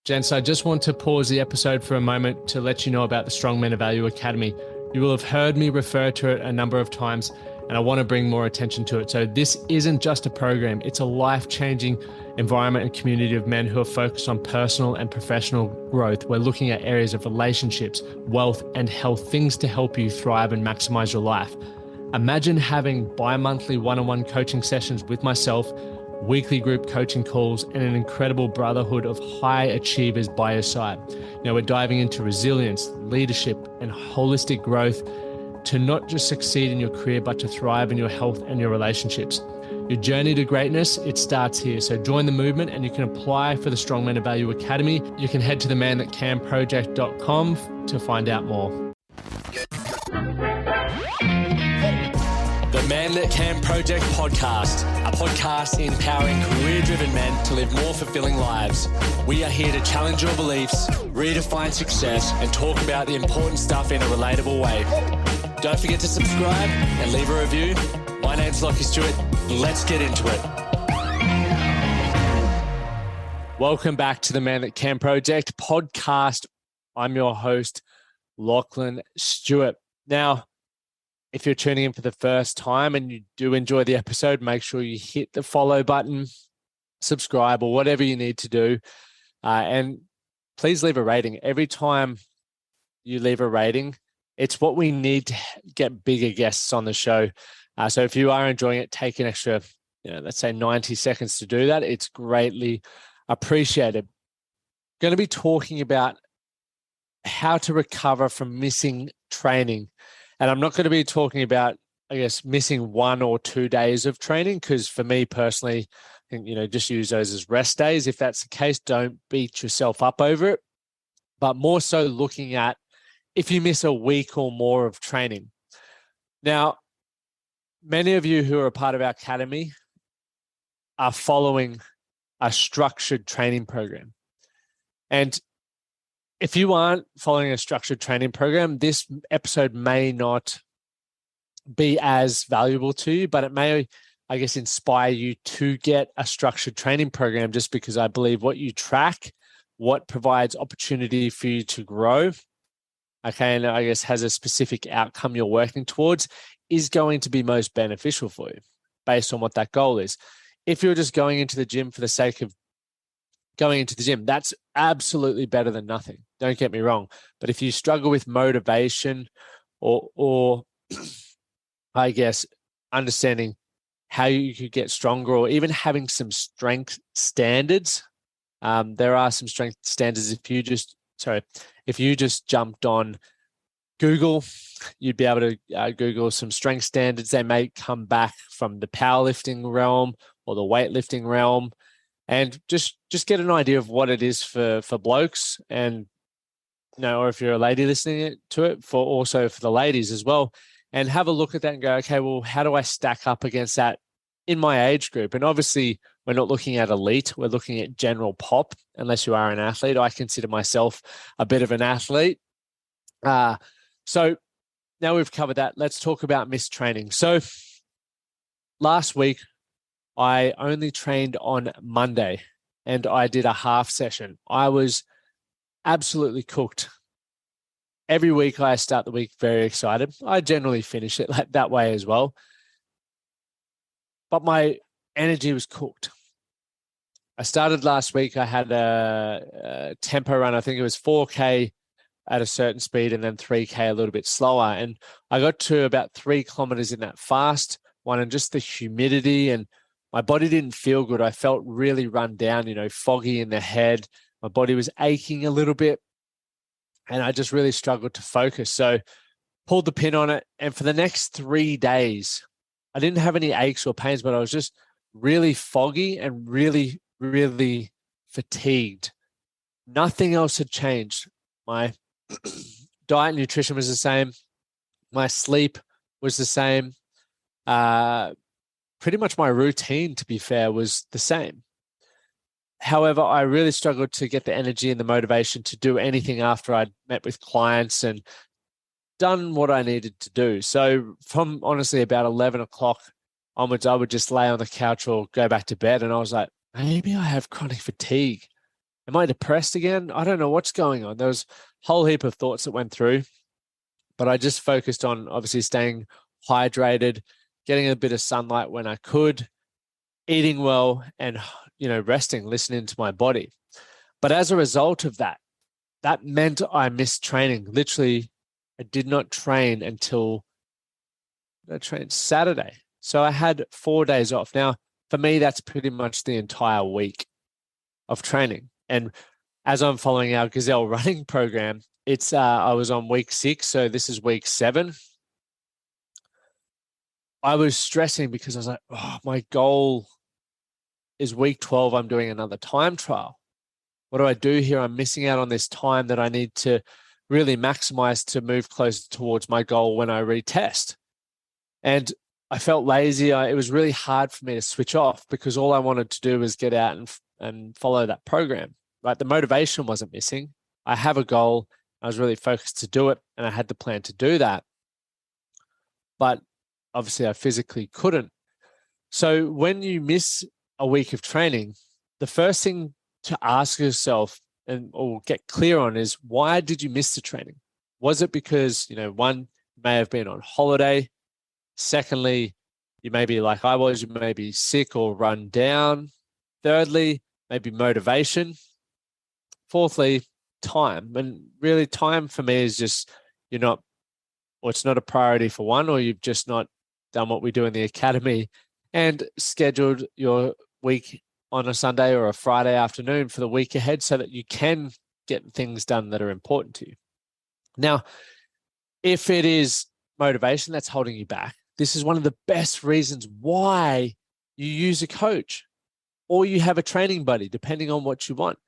Gents, I just want to pause the episode for a moment to let you know about the Strong Men of Value Academy. You will have heard me refer to it a number of times, and I want to bring more attention to it. So this isn't just a program, it's a life-changing environment and community of men who are focused on personal and professional growth. We're looking at areas of relationships, wealth, and health, things to help you thrive and maximize your life. Imagine having bi-monthly one-on-one coaching sessions with myself, weekly group coaching calls, and an incredible brotherhood of high achievers by your side. Now, we're diving into resilience, leadership, and holistic growth to not just succeed in your career, but to thrive in your health and your relationships. Your journey to greatness, it starts here. So join the movement and you can apply for the Strong Men of Value Academy. You can head to themanthatcanproject.com to find out more. The Man That Can Project podcast, a podcast empowering career-driven men to live more fulfilling lives. We are here to challenge your beliefs, redefine success, and talk about the important stuff in a relatable way. Don't forget to subscribe and leave a review. My name's Lachlan Stuart. Let's get into it. Welcome back to the Man That Can Project podcast. I'm your host, Lachlan Stuart. Now, if you're tuning in for the first time and you do enjoy the episode, make sure you hit the follow button, subscribe, or whatever you need to do. And please leave a rating. Every time you leave a rating, it's what we need to get bigger guests on the show. So if you are enjoying it, take an extra, let's say 90 seconds to do that. It's greatly appreciated. Going to be talking about how to recover from missing training. And I'm not going to be talking about, missing 1 or 2 days of training, because for me personally, I think, just use those as rest days. If that's the case, don't beat yourself up over it, but more so looking at if you miss a week or more of training. Now, many of you who are a part of our academy are following a structured training program. And if you aren't following a structured training program, this episode may not be as valuable to you, but it may, inspire you to get a structured training program, just because I believe what you track, what provides opportunity for you to grow, and has a specific outcome you're working towards, is going to be most beneficial for you based on what that goal is. If you're just going into the gym for the sake of going into the gym, that's absolutely better than nothing. Don't get me wrong. But if you struggle with motivation or understanding how you could get stronger, or even having some strength standards, there are some strength standards. If you just jumped on Google, you'd be able to Google some strength standards. They may come back from the powerlifting realm or the weightlifting realm, and just get an idea of what it is for blokes, and or if you're a lady listening to it, also for the ladies as well, and have a look at that and go, okay, well, how do I stack up against that in my age group? And obviously, we're not looking at elite, we're looking at general pop, unless you are an athlete. I consider myself a bit of an athlete. So now we've covered that, let's talk about missed training. So last week, I only trained on Monday and I did a half session. I was absolutely cooked. Every week I start the week very excited. I generally finish it that way as well. But my energy was cooked. I started last week. I had a tempo run. I think it was 4K at a certain speed and then 3K a little bit slower. And I got to about 3 kilometers in that fast one, and just the humidity, and my body didn't feel good. I felt really run down, foggy in the head. My body was aching a little bit, and I just really struggled to focus. So pulled the pin on it. And for the next 3 days, I didn't have any aches or pains, but I was just really foggy and really, really fatigued. Nothing else had changed. My diet and nutrition was the same. My sleep was the same. Pretty much my routine, to be fair, was the same. However, I really struggled to get the energy and the motivation to do anything after I'd met with clients and done what I needed to do. So from honestly about 11 o'clock onwards, I would just lay on the couch or go back to bed. And I was like, maybe I have chronic fatigue. Am I depressed again? I don't know what's going on. There was a whole heap of thoughts that went through, but I just focused on obviously staying hydrated, getting a bit of sunlight when I could, eating well, and resting, listening to my body. But as a result of that, that meant I missed training. Literally, I did not train until I trained Saturday. So I had 4 days off. Now, for me, that's pretty much the entire week of training. And as I'm following our Gazelle running program, I was on week 6, so this is week 7. I was stressing because I was like, oh, my goal is week 12. I'm doing another time trial. What do I do here? I'm missing out on this time that I need to really maximize to move closer towards my goal when I retest. And I felt lazy. It was really hard for me to switch off because all I wanted to do was get out and follow that program. Right? The motivation wasn't missing. I have a goal. I was really focused to do it, and I had the plan to do that. But obviously, I physically couldn't. So when you miss a week of training, the first thing to ask yourself or get clear on is, why did you miss the training? Was it because, one, you may have been on holiday? Secondly, you may be like I was, you may be sick or run down. Thirdly, maybe motivation. Fourthly, time. And really, time for me is just it's not a priority for one, or you've just not done what we do in the academy and scheduled your week on a Sunday or a Friday afternoon for the week ahead so that you can get things done that are important to you. Now, if it is motivation that's holding you back, this is one of the best reasons why you use a coach or you have a training buddy, depending on what you want.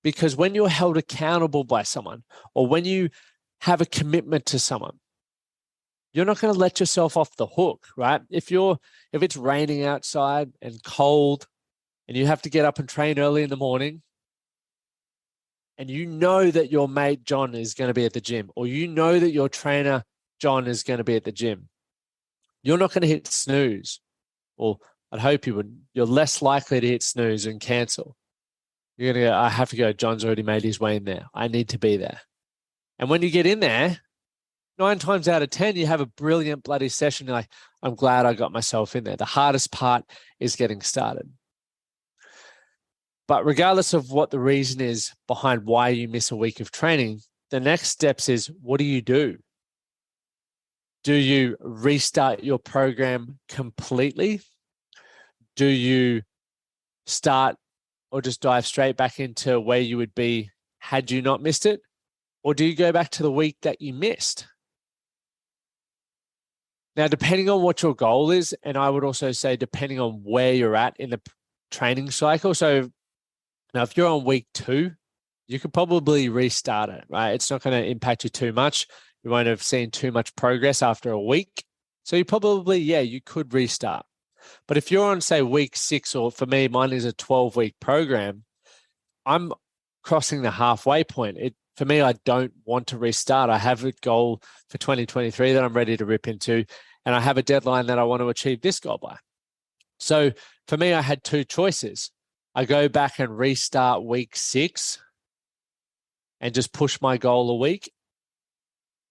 Because when you're held accountable by someone, or when you have a commitment to someone, you're not going to let yourself off the hook, right? If it's raining outside and cold and you have to get up and train early in the morning, and you know that your mate John is going to be at the gym, or you know that your trainer John is going to be at the gym, you're not going to hit snooze. Or I'd hope you would. You're less likely to hit snooze and cancel. You're going to go, I have to go. John's already made his way in there. I need to be there. And when you get in there, 9 times out of 10, you have a brilliant bloody session. You're like, I'm glad I got myself in there. The hardest part is getting started. But regardless of what the reason is behind why you miss a week of training, the next steps is, what do you do? Do you restart your program completely? Do you start or just dive straight back into where you would be had you not missed it? Or do you go back to the week that you missed? Now, depending on what your goal is, and I would also say depending on where you're at in the training cycle. So now if you're on week 2, you could probably restart it, right? It's not going to impact you too much. You won't have seen too much progress after a week. So you probably, you could restart. But if you're on, say, week 6, or for me, mine is a 12-week program, I'm crossing the halfway point. For me, I don't want to restart. I have a goal for 2023 that I'm ready to rip into, and I have a deadline that I want to achieve this goal by. So for me, I had 2 choices. I go back and restart week 6 and just push my goal a week,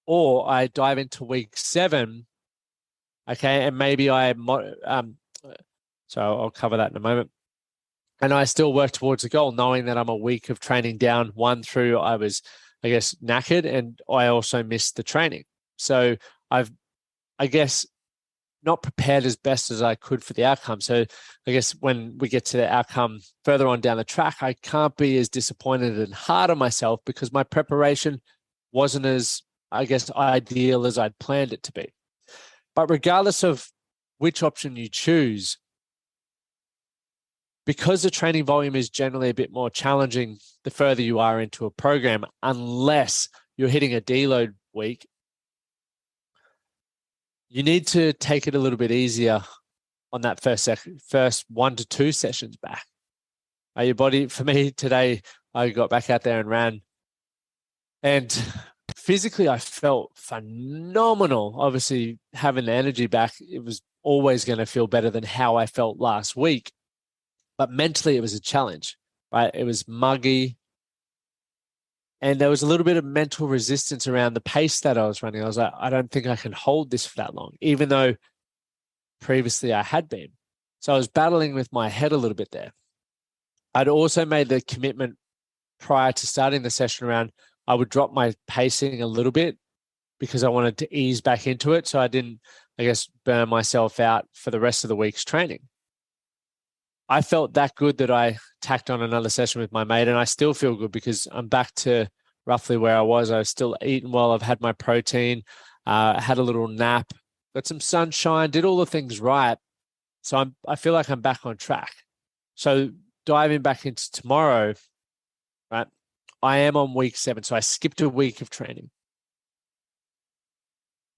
or I dive into week 7, okay, and maybe so I'll cover that in a moment. And I still work towards the goal, knowing that I'm a week of training down. 1 through I was, knackered, and I also missed the training. So I've, not prepared as best as I could for the outcome. So I guess when we get to the outcome further on down the track, I can't be as disappointed and hard on myself because my preparation wasn't as, ideal as I'd planned it to be. But regardless of which option you choose, because the training volume is generally a bit more challenging the further you are into a program, unless you're hitting a deload week, you need to take it a little bit easier on that first 1 to 2 sessions back. Your body, for me today, I got back out there and ran. And physically, I felt phenomenal. Obviously, having the energy back, it was always going to feel better than how I felt last week. But mentally, it was a challenge, right? It was muggy. And there was a little bit of mental resistance around the pace that I was running. I was like, I don't think I can hold this for that long, even though previously I had been. So I was battling with my head a little bit there. I'd also made the commitment prior to starting the session around I would drop my pacing a little bit because I wanted to ease back into it. So I didn't, I guess, burn myself out for the rest of the week's training. I felt that good that I tacked on another session with my mate, and I still feel good because I'm back to roughly where I was. I was still eating well. I've had my protein, had a little nap, got some sunshine, did all the things right. So I feel like I'm back on track. So diving back into tomorrow, right? I am on week 7. So I skipped a week of training.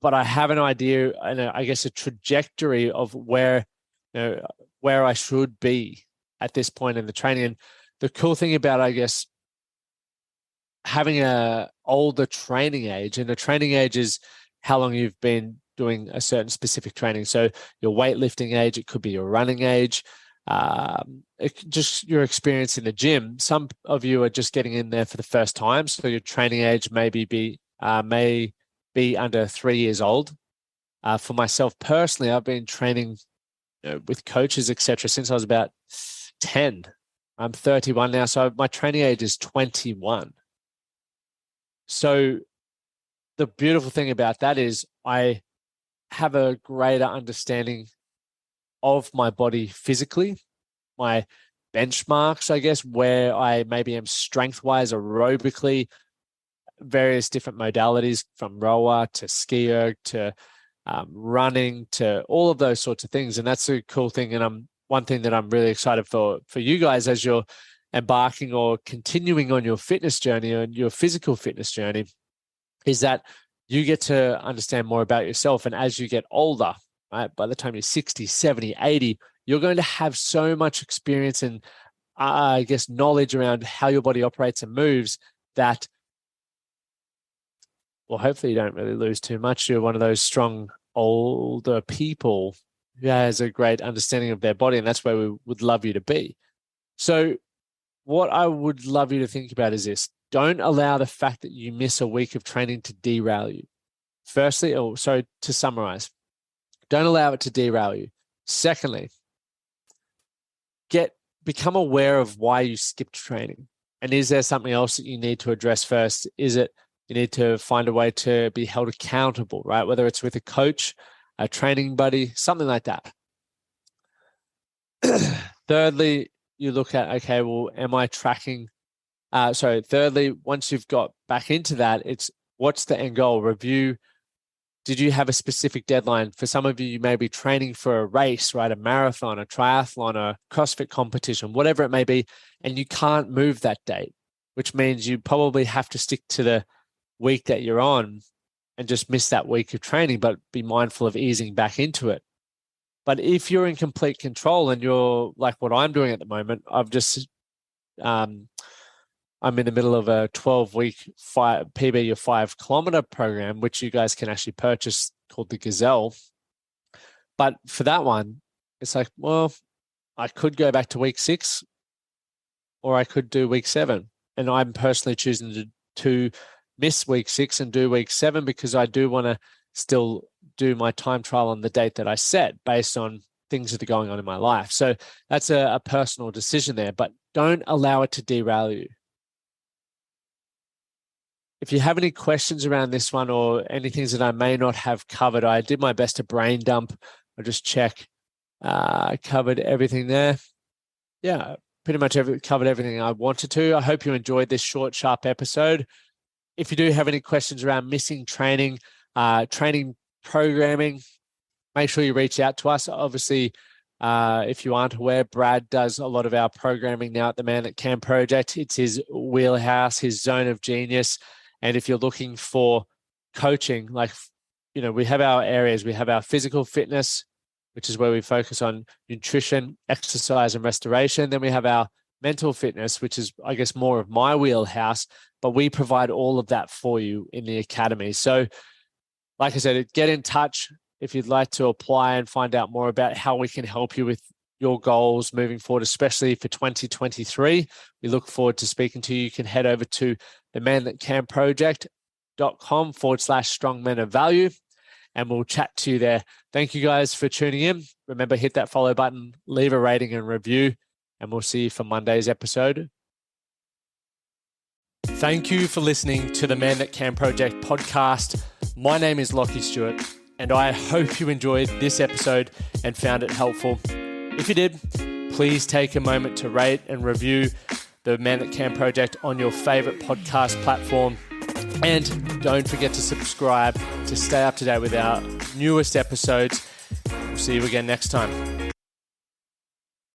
But I have an idea and I guess a trajectory of where I should be at this point in the training. And the cool thing about, I guess, having a older training age, and the training age is how long you've been doing a certain specific training. So your weightlifting age, it could be your running age, just your experience in the gym. Some of you are just getting in there for the first time, so your training age may be under 3 years old. For myself personally, I've been training with coaches, etc., since I was about 10. I'm 31 now, so my training age is 21. So the beautiful thing about that is I have a greater understanding of my body physically, my benchmarks, I guess, where I maybe am strength-wise, aerobically, various different modalities from rower to skier to running to all of those sorts of things. And that's a cool thing. And one thing that I'm really excited for you guys as you're embarking or continuing on your fitness journey and your physical fitness journey is that you get to understand more about yourself. And as you get older, right, by the time you're 60, 70, 80, you're going to have so much experience and I guess knowledge around how your body operates and moves that, well, hopefully you don't really lose too much. You're one of those strong older people who has a great understanding of their body, and that's where we would love you to be. So what I would love you to think about is this. Don't allow the fact that you miss a week of training to derail you. Firstly, to summarize, don't allow it to derail you. Secondly, become aware of why you skipped training. And is there something else that you need to address first? Is it you need to find a way to be held accountable, right? Whether it's with a coach, a training buddy, something like that. Thirdly, you look at, okay, well, am I tracking? Thirdly, once you've got back into that, it's what's the end goal? Review. Did you have a specific deadline? For some of you, you may be training for a race, right? A marathon, a triathlon, a CrossFit competition, whatever it may be, and you can't move that date, which means you probably have to stick to the week that you're on and just miss that week of training, but be mindful of easing back into it. But if you're in complete control and you're like what I'm doing at the moment, I'm in the middle of a 12-week PB or 5-kilometer program, which you guys can actually purchase called the Gazelle. But for that one, it's like, well, I could go back to week 6 or I could do week 7. And I'm personally choosing to miss week 6 and do week 7 because I do want to still do my time trial on the date that I set based on things that are going on in my life. So that's a personal decision there, but don't allow it to derail you. If you have any questions around this one or any things that I may not have covered, I did my best to brain dump. I'll just check. I covered everything there. Yeah, pretty much covered everything I wanted to. I hope you enjoyed this short, sharp episode. If you do have any questions around missing training, training programming, make sure you reach out to us. Obviously, if you aren't aware, Brad does a lot of our programming now at the Man That Can Project. It's his wheelhouse, his zone of genius. And if you're looking for coaching, we have our areas. We have our physical fitness, which is where we focus on nutrition, exercise, and restoration. Then we have our mental fitness, which is, I guess, more of my wheelhouse, but we provide all of that for you in the academy. So, like I said, get in touch if you'd like to apply and find out more about how we can help you with your goals moving forward, especially for 2023. We look forward to speaking to you. You can head over to thementhatcanproject.com/strong men of value, and we'll chat to you there. Thank you guys for tuning in. Remember, hit that follow button, leave a rating and review, and we'll see you for Monday's episode. Thank you for listening to the Man That Can Project podcast. My name is Lachlan Stuart, and I hope you enjoyed this episode and found it helpful. If you did, please take a moment to rate and review the Man That Can Project on your favorite podcast platform. And don't forget to subscribe to stay up to date with our newest episodes. We'll see you again next time.